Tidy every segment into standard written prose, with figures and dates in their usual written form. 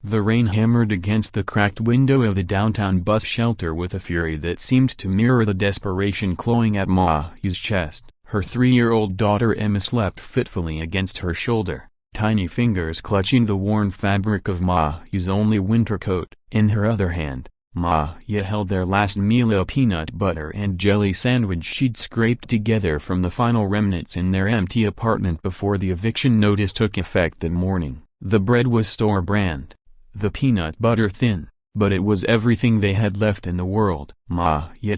The rain hammered against the cracked window of the downtown bus shelter with a fury that seemed to mirror the desperation clawing at Ma's chest. Her 3-year-old daughter Emma slept fitfully against her shoulder, tiny fingers clutching the worn fabric of Ma's only winter coat. In her other hand, Ma held their last meal, a peanut butter and jelly sandwich she'd scraped together from the final remnants in their empty apartment before the eviction notice took effect that morning. The bread was store brand, the peanut butter thin, but it was everything they had left in the world.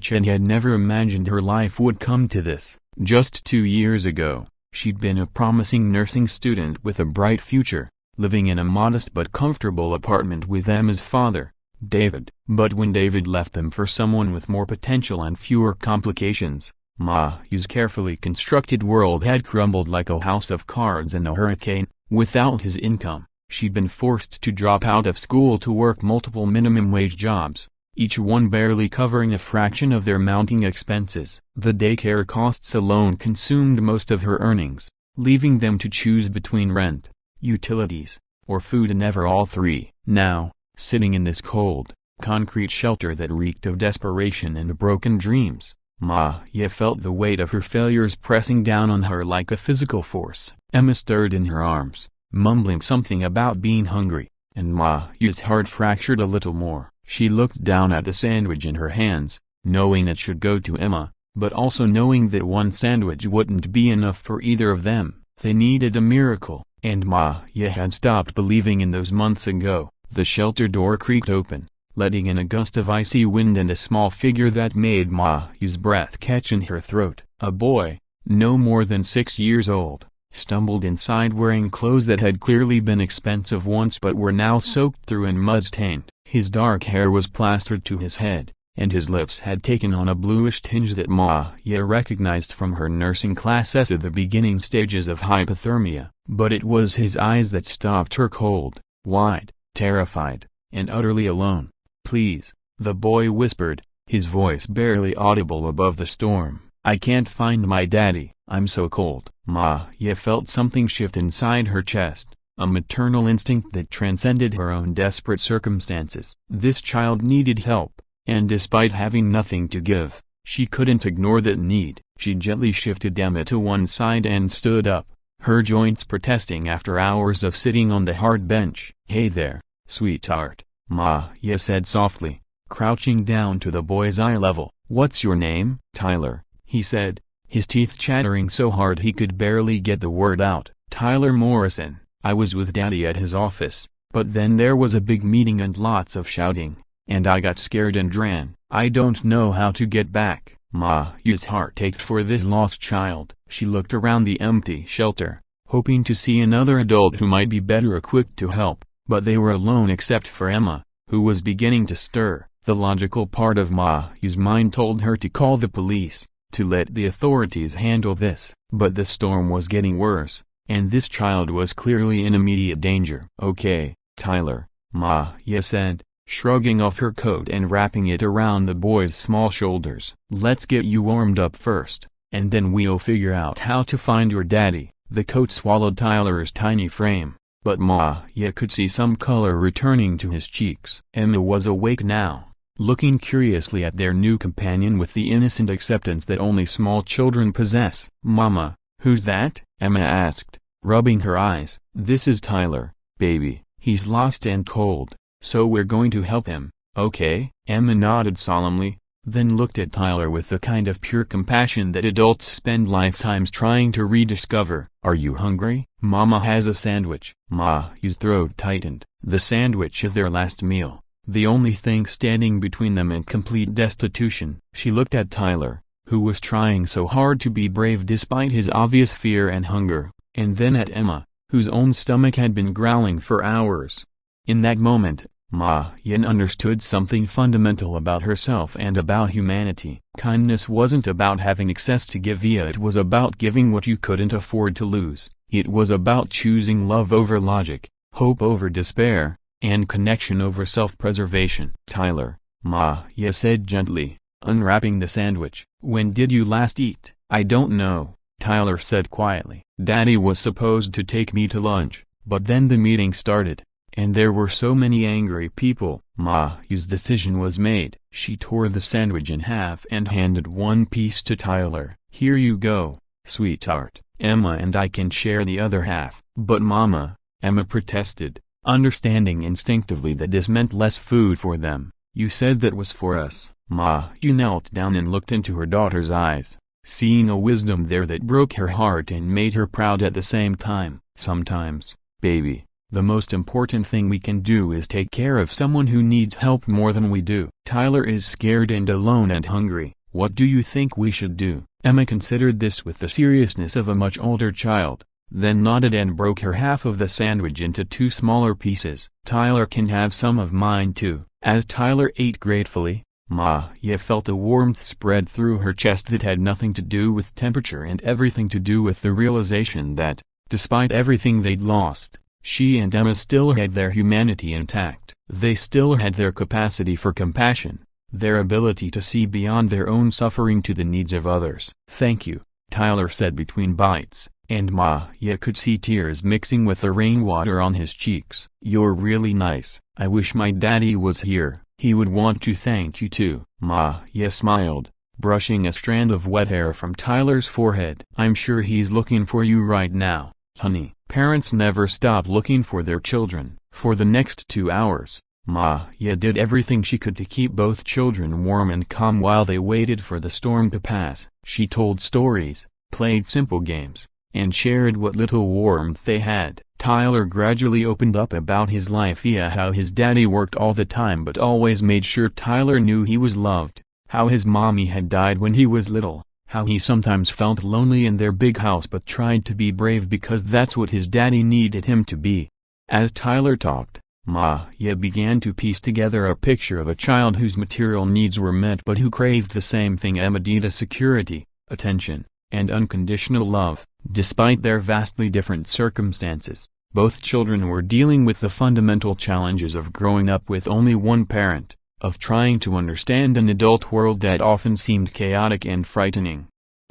Chen had never imagined her life would come to this. Just 2 years ago, she'd been a promising nursing student with a bright future, living in a modest but comfortable apartment with Emma's father, David. But when David left them for someone with more potential and fewer complications, Ma's carefully constructed world had crumbled like a house of cards in a hurricane. Without his income, she'd been forced to drop out of school to work multiple minimum-wage jobs, each one barely covering a fraction of their mounting expenses. The daycare costs alone consumed most of her earnings, leaving them to choose between rent, utilities, or food, and never all three. Now, sitting in this cold, concrete shelter that reeked of desperation and broken dreams, Ma felt the weight of her failures pressing down on her like a physical force. Emma stirred in her arms, mumbling something about being hungry, and Ma's heart fractured a little more. She looked down at the sandwich in her hands, knowing it should go to Emma, but also knowing that one sandwich wouldn't be enough for either of them. They needed a miracle, and Ma had stopped believing in those months ago. The shelter door creaked open, letting in a gust of icy wind and a small figure that made Ma's breath catch in her throat. A boy, no more than 6 years old, stumbled inside wearing clothes that had clearly been expensive once but were now soaked through and mud-stained. His dark hair was plastered to his head, and his lips had taken on a bluish tinge that Ma recognized from her nursing classes at the beginning stages of hypothermia. But it was his eyes that stopped her, cold, wide, terrified, and utterly alone. "Please," the boy whispered, his voice barely audible above the storm. "I can't find my daddy. I'm so cold." Ma felt something shift inside her chest, a maternal instinct that transcended her own desperate circumstances. This child needed help, and despite having nothing to give, she couldn't ignore that need. She gently shifted Emma to one side and stood up, her joints protesting after hours of sitting on the hard bench. "Hey there, sweetheart," Ma said softly, crouching down to the boy's eye level. "What's your name?" "Tyler," he said, his teeth chattering so hard he could barely get the word out. "Tyler Morrison. I was with Daddy at his office, but then there was a big meeting and lots of shouting, and I got scared and ran. I don't know how to get back." Ma's heart ached for this lost child. She looked around the empty shelter, hoping to see another adult who might be better equipped to help, but they were alone except for Emma, who was beginning to stir. The logical part of Ma's mind told her to call the police, to let the authorities handle this. But the storm was getting worse, and this child was clearly in immediate danger. "Okay, Tyler," Ma said, shrugging off her coat and wrapping it around the boy's small shoulders. "Let's get you warmed up first, and then we'll figure out how to find your daddy." The coat swallowed Tyler's tiny frame, but Ma could see some color returning to his cheeks. Emma was awake now, looking curiously at their new companion with the innocent acceptance that only small children possess. "Mama, who's that?" Emma asked, rubbing her eyes. "This is Tyler, baby. He's lost and cold, so we're going to help him, okay?" Emma nodded solemnly, then looked at Tyler with the kind of pure compassion that adults spend lifetimes trying to rediscover. "Are you hungry?" "Mama has a sandwich." Ma's throat tightened. The sandwich of their last meal, the only thing standing between them and complete destitution. She looked at Tyler, who was trying so hard to be brave despite his obvious fear and hunger, and then at Emma, whose own stomach had been growling for hours. In that moment, Ma understood something fundamental about herself and about humanity. Kindness wasn't about having excess to give, it was about giving what you couldn't afford to lose. It was about choosing love over logic, hope over despair, and connection over self-preservation. "Tyler," Ma said gently, unwrapping the sandwich. "When did you last eat?" "I don't know," Tyler said quietly. "Daddy was supposed to take me to lunch, but then the meeting started. and there were so many angry people. Ma's decision was made. She tore the sandwich in half and handed one piece to Tyler. "Here you go, sweetheart. Emma and I can share the other half." "But Mama," Emma protested, understanding instinctively that this meant less food for them. "You said that was for us." She knelt down and looked into her daughter's eyes, seeing a wisdom there that broke her heart and made her proud at the same time. "Sometimes, baby, the most important thing we can do is take care of someone who needs help more than we do. Tyler is scared and alone and hungry. What do you think we should do?" Emma considered this with the seriousness of a much older child, then nodded and broke her half of the sandwich into 2 smaller pieces. "Tyler can have some of mine too." As Tyler ate gratefully, Ma felt a warmth spread through her chest that had nothing to do with temperature and everything to do with the realization that, despite everything they'd lost, she and Emma still had their humanity intact. They still had their capacity for compassion, their ability to see beyond their own suffering to the needs of others. "Thank you," Tyler said between bites, and Ma could see tears mixing with the rainwater on his cheeks. "You're really nice. I wish my daddy was here. He would want to thank you too." Ma smiled, brushing a strand of wet hair from Tyler's forehead. "I'm sure he's looking for you right now, honey." Parents never stop looking for their children. For the next 2 hours, Ma did everything she could to keep both children warm and calm while they waited for the storm to pass. She told stories, played simple games, and shared what little warmth they had. Tyler gradually opened up about his life, how his daddy worked all the time but always made sure Tyler knew he was loved, how his mommy had died when he was little, how he sometimes felt lonely in their big house but tried to be brave because that's what his daddy needed him to be. As Tyler talked, Ma began to piece together a picture of a child whose material needs were met but who craved the same thing Emma did: security, attention, and unconditional love. Despite their vastly different circumstances, both children were dealing with the fundamental challenges of growing up with only one parent, of trying to understand an adult world that often seemed chaotic and frightening.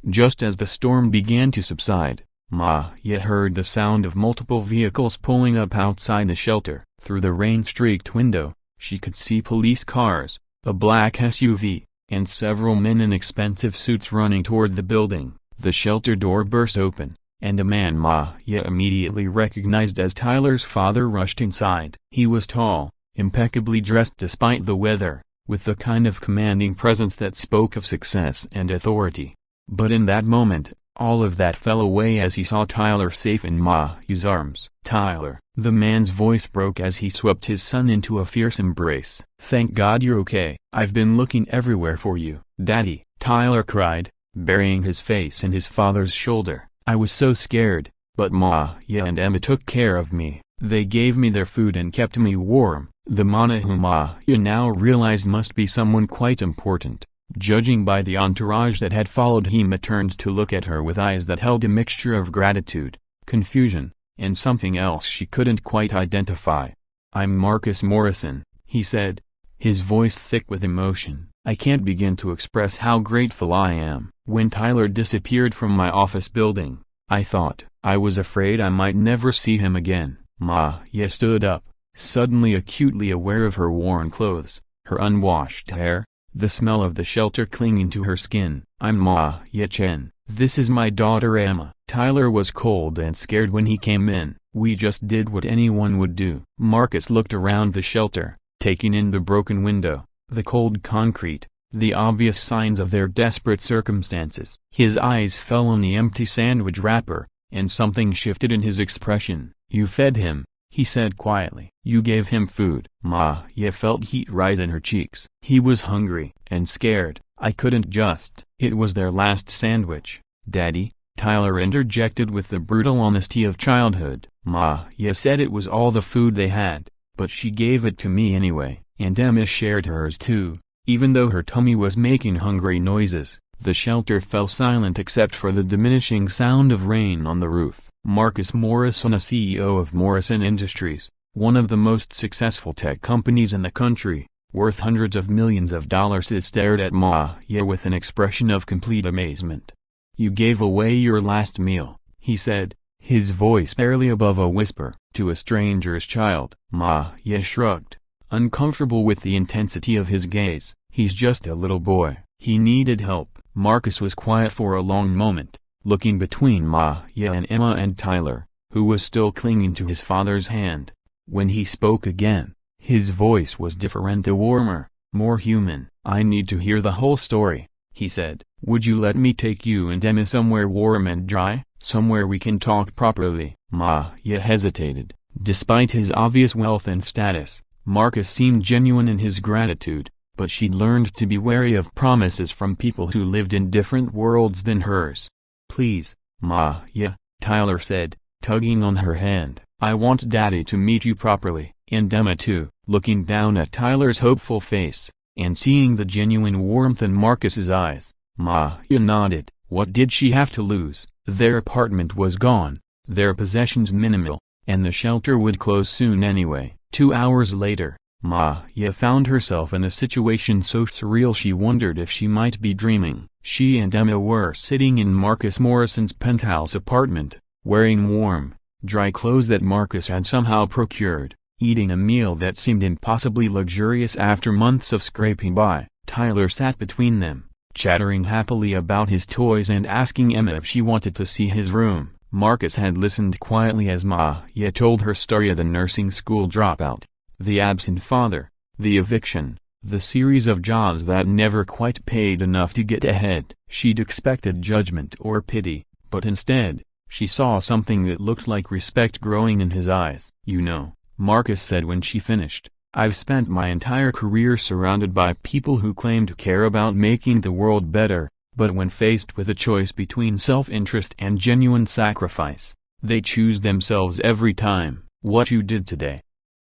Just as the storm began to subside, Ma heard the sound of multiple vehicles pulling up outside the shelter. Through the rain-streaked window, she could see police cars, a black SUV, and several men in expensive suits running toward the building. The shelter door burst open, and a man Ma immediately recognized as Tyler's father rushed inside. He was tall, impeccably dressed despite the weather, with the kind of commanding presence that spoke of success and authority. But in that moment, all of that fell away as he saw Tyler safe in Ma's arms. "Tyler," the man's voice broke as he swept his son into a fierce embrace. "Thank God you're okay. I've been looking everywhere for you." "Daddy," Tyler cried, burying his face in his father's shoulder. "I was so scared, but Ma and Emma took care of me. They gave me their food and kept me warm." The Mana whom Ma now realized must be someone quite important. Judging by the entourage that had followed him, turned to look at her with eyes that held a mixture of gratitude, confusion, and something else she couldn't quite identify. "I'm Marcus Morrison," he said, his voice thick with emotion. "I can't begin to express how grateful I am. When Tyler disappeared from my office building, I was afraid I might never see him again." Ma stood up, suddenly acutely aware of her worn clothes, her unwashed hair, the smell of the shelter clinging to her skin. "I'm Ma Chen. This is my daughter Emma." Tyler was cold and scared when he came in. "We just did what anyone would do." Marcus looked around the shelter, taking in the broken window, the cold concrete, the obvious signs of their desperate circumstances. His eyes fell on the empty sandwich wrapper, and something shifted in his expression. "You fed him," he said quietly. "You gave him food." Ma felt heat rise in her cheeks. "He was hungry and scared. I couldn't just." "It was their last sandwich, Daddy," Tyler interjected with the brutal honesty of childhood. Ma said it was all the food they had, but she gave it to me anyway, and Emma shared hers too, even though her tummy was making hungry noises. The shelter fell silent except for the diminishing sound of rain on the roof. Marcus Morrison, a CEO of Morrison Industries, one of the most successful tech companies in the country, worth hundreds of millions of dollars, stared at Ma with an expression of complete amazement. "You gave away your last meal," he said, his voice barely above a whisper. To a stranger's child. Ma-ya shrugged, uncomfortable with the intensity of his gaze. He's just a little boy. He needed help. Marcus was quiet for a long moment, looking between Ma-ya and Emma and Tyler, who was still clinging to his father's hand. When he spoke again, his voice was different, warmer, more human. I need to hear the whole story, he said. Would you let me take you and Emma somewhere warm and dry, somewhere we can talk properly? Ma-ya hesitated. Despite his obvious wealth and status, Marcus seemed genuine in his gratitude, but she'd learned to be wary of promises from people who lived in different worlds than hers. Please, Ma-ya, Tyler said, tugging on her hand. I want Daddy to meet you properly, and Emma too. Looking down at Tyler's hopeful face, and seeing the genuine warmth in Marcus's eyes, Ma-ya nodded. What did she have to lose? Their apartment was gone, their possessions minimal, and the shelter would close soon anyway. 2 hours later, Ma-ya found herself in a situation so surreal she wondered if she might be dreaming. She and Emma were sitting in Marcus Morrison's penthouse apartment, wearing warm, dry clothes that Marcus had somehow procured, eating a meal that seemed impossibly luxurious after months of scraping by. Tyler sat between them, chattering happily about his toys and asking Emma if she wanted to see his room. Marcus had listened quietly as Ma-ya told her story of the nursing school dropout, the absent father, the eviction, the series of jobs that never quite paid enough to get ahead. She'd expected judgment or pity, but instead, she saw something that looked like respect growing in his eyes. You know, Marcus said when she finished, I've spent my entire career surrounded by people who claim to care about making the world better, but when faced with a choice between self-interest and genuine sacrifice, they choose themselves every time. What you did today,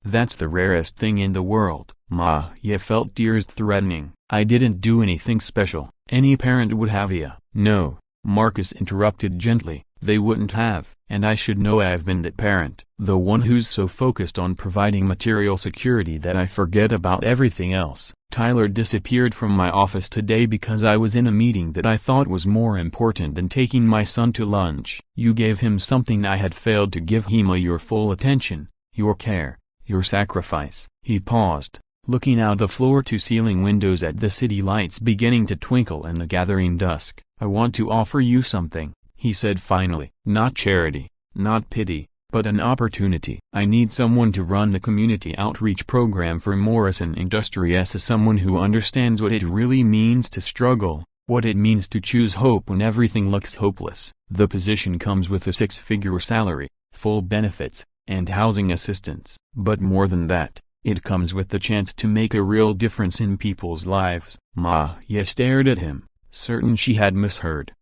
that's the rarest thing in the world. Ma-ya felt tears threatening. I didn't do anything special. Any parent would have ya. No, Marcus interrupted gently. They wouldn't have, and I should know. I've been that parent. The one who's so focused on providing material security that I forget about everything else. Tyler disappeared from my office today because I was in a meeting that I thought was more important than taking my son to lunch. You gave him something I had failed to give him, your full attention, your care, your sacrifice. He paused, looking out the floor-to-ceiling windows at the city lights beginning to twinkle in the gathering dusk. I want to offer you something, he said finally. Not charity, not pity, but an opportunity. I need someone to run the community outreach program for Morrison Industries, as someone who understands what it really means to struggle, what it means to choose hope when everything looks hopeless. The position comes with a 6-figure salary, full benefits, and housing assistance. But more than that, it comes with the chance to make a real difference in people's lives. Ma-ya stared at him, certain she had misheard.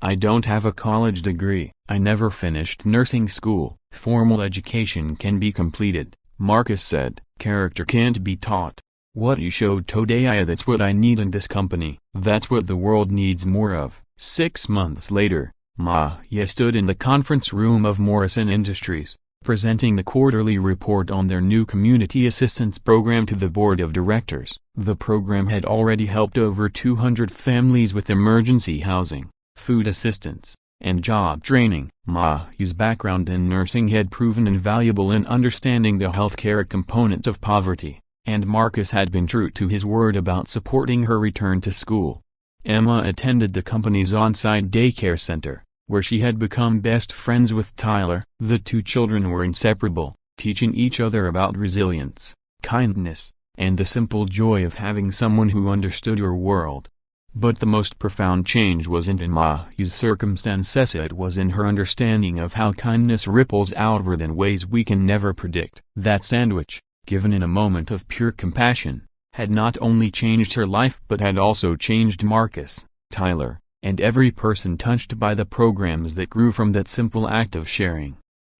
I don't have a college degree. I never finished nursing school. Formal education can be completed, Marcus said. Character can't be taught. What you showed today, that's what I need in this company. That's what the world needs more of. 6 months later, Ma-ya stood in the conference room of Morrison Industries, presenting the quarterly report on their new community assistance program to the board of directors. The program had already helped over 200 families with emergency housing, food assistance, and job training. Ma-ya's background in nursing had proven invaluable in understanding the healthcare component of poverty, and Marcus had been true to his word about supporting her return to school. Emma attended the company's on-site daycare center, where she had become best friends with Tyler. The two children were inseparable, teaching each other about resilience, kindness, and the simple joy of having someone who understood your world. But the most profound change wasn't in Ma-ya's circumstances, it was in her understanding of how kindness ripples outward in ways we can never predict. That sandwich, given in a moment of pure compassion, had not only changed her life but had also changed Marcus, Tyler, and every person touched by the programs that grew from that simple act of sharing.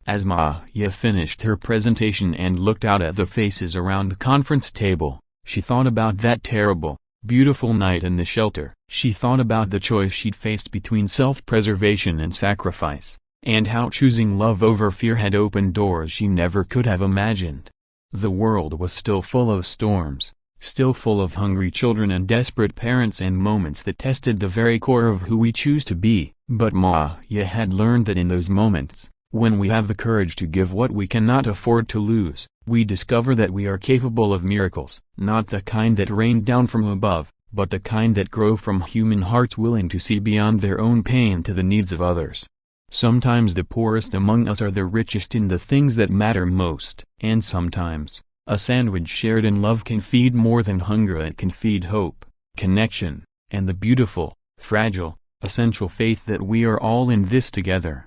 As Ma-ya finished her presentation and looked out at the faces around the conference table, she thought about that terrible, beautiful night in the shelter. She thought about the choice she'd faced between self-preservation and sacrifice, and how choosing love over fear had opened doors she never could have imagined. The world was still full of storms, still full of hungry children and desperate parents, and moments that tested the very core of who we choose to be. But Maya had learned that in those moments, when we have the courage to give what we cannot afford to lose, we discover that we are capable of miracles, not the kind that rain down from above, but the kind that grow from human hearts willing to see beyond their own pain to the needs of others. Sometimes the poorest among us are the richest in the things that matter most, and sometimes, a sandwich shared in love can feed more than hunger. It can feed hope, connection, and the beautiful, fragile, essential faith that we are all in this together.